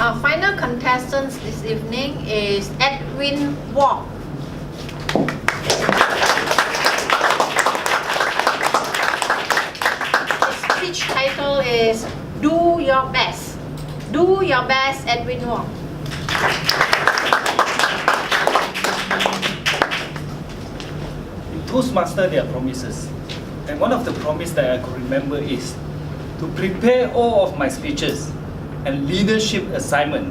Our final contestant this evening is Edwin Wong. His speech title is Do Your Best. Do Your Best, Edwin Wong. In Toastmasters, there are promises. And one of the promises that I could remember is to prepare all of my speeches and leadership assignment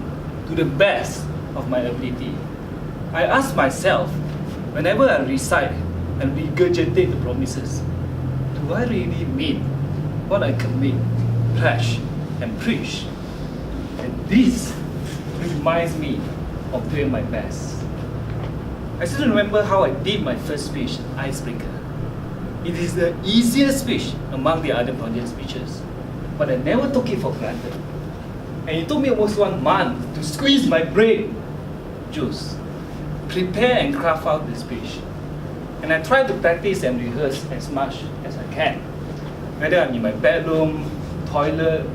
to the best of my ability. I ask myself, whenever I recite and regurgitate the promises, do I really mean what I commit, pledge, and preach? And this reminds me of doing my best. I still remember how I did my first speech, Icebreaker. It is the easiest speech among the other project speeches, but I never took it for granted. And it took me almost 1 month to squeeze my brain juice, prepare and craft out the speech. And I try to practice and rehearse as much as I can. Whether I'm in my bedroom, toilet,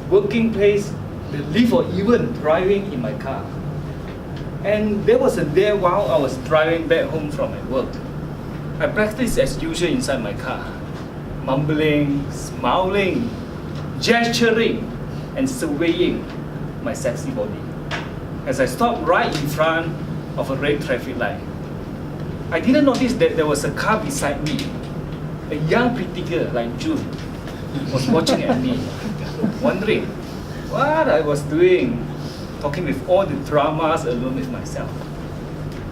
working place, the lift, or even driving in my car. And there was a day while I was driving back home from my work. I practiced as usual inside my car, mumbling, smiling, gesturing, and surveying my sexy body as I stopped right in front of a red traffic light. I didn't notice that there was a car beside me. A young pretty girl like June was watching at me, wondering what I was doing, talking with all the dramas alone with myself.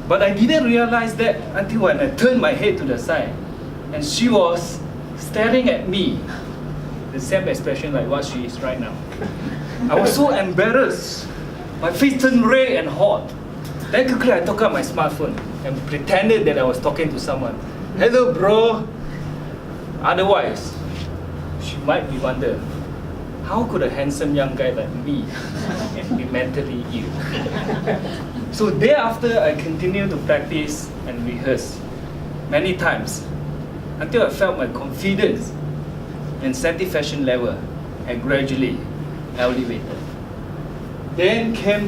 But I didn't realize that until when I turned my head to the side and she was staring at me, the same expression like what she is right now. I was so embarrassed. My face turned red and hot. Then quickly I took out my smartphone and pretended that I was talking to someone. Hello, bro. Otherwise, she might be wondering, how could a handsome young guy like me be mentally ill? So thereafter, I continued to practice and rehearse many times until I felt my confidence and satisfaction level had gradually elevated. Then came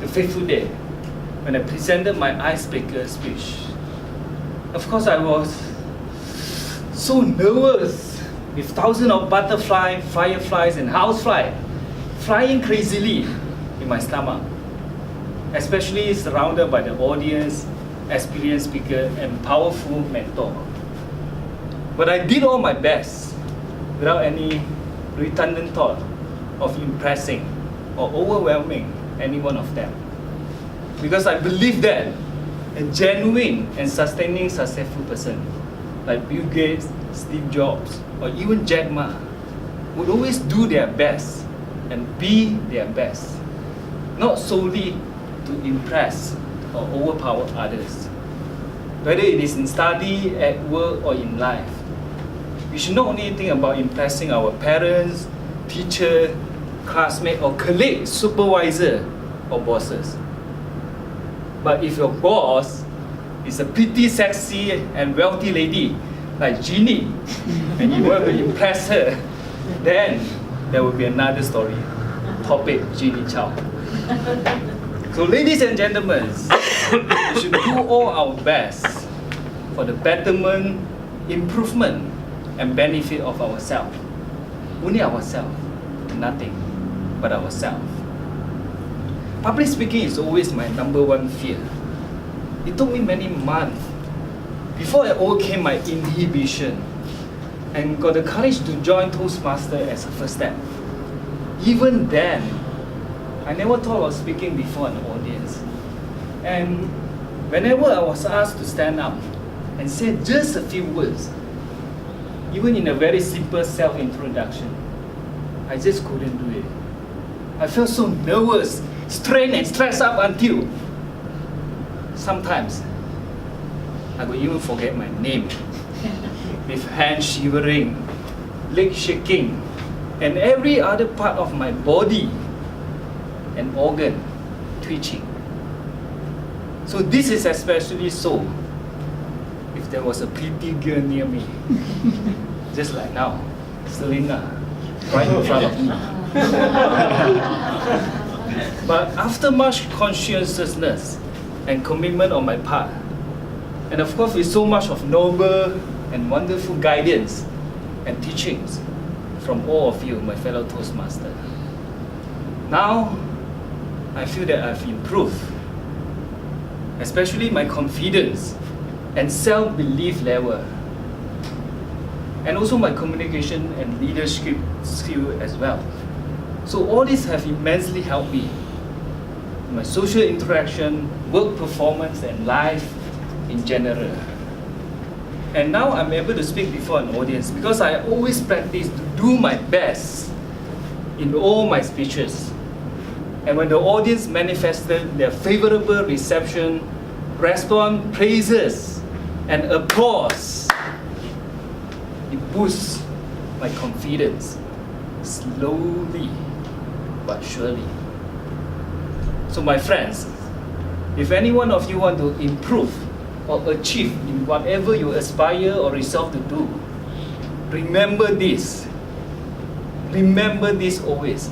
the fateful day when I presented my icebreaker speech. Of course, I was so nervous with thousands of butterflies, fireflies, and houseflies flying crazily in my stomach, especially surrounded by the audience, experienced speaker, and powerful mentor. But I did all my best without any redundant thought of impressing or overwhelming any one of them. Because I believe that a genuine and sustaining successful person like Bill Gates, Steve Jobs, or even Jack Ma would always do their best and be their best, not solely to impress or overpower others. Whether it is in study, at work, or in life, we should not only think about impressing our parents, teacher, classmate, or colleague, supervisor, or bosses. But if your boss is a pretty sexy and wealthy lady like Jeannie, and you want to impress her, then there will be another story. Topic Jeannie Chow. So ladies and gentlemen, we should do all our best for the betterment, improvement, and benefit of ourselves. Only ourselves, nothing but ourselves. Public speaking is always my #1 fear. It took me many months before I overcame my inhibition and got the courage to join Toastmasters as a first step. Even then, I never thought of speaking before an audience. And whenever I was asked to stand up and say just a few words, even in a very simple self-introduction, I just couldn't do it. I felt so nervous, strained and stressed up until sometimes I could even forget my name, with hands shivering, legs shaking, and every other part of my body and organ twitching. So this is especially so if there was a pretty girl near me, just like now, Selena, right in front of me. But after much conscientiousness and commitment on my part, and of course with so much of noble and wonderful guidance and teachings from all of you, my fellow Toastmasters, now I feel that I've improved, especially my confidence and self-belief level, and also my communication and leadership skill as well. So all these have immensely helped me in my social interaction, work performance, and life in general. And now I'm able to speak before an audience because I always practice to do my best in all my speeches. And when the audience manifested their favorable reception, response, praises, and applause, it boosts my confidence slowly but surely. So my friends, if any one of you want to improve or achieve in whatever you aspire or resolve to do, remember this. Remember this always.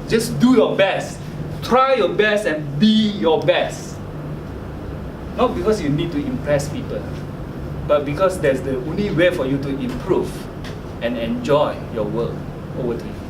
Just do your best. Try your best and be your best. Not because you need to impress people, but because that's the only way for you to improve and enjoy your work. Over to you.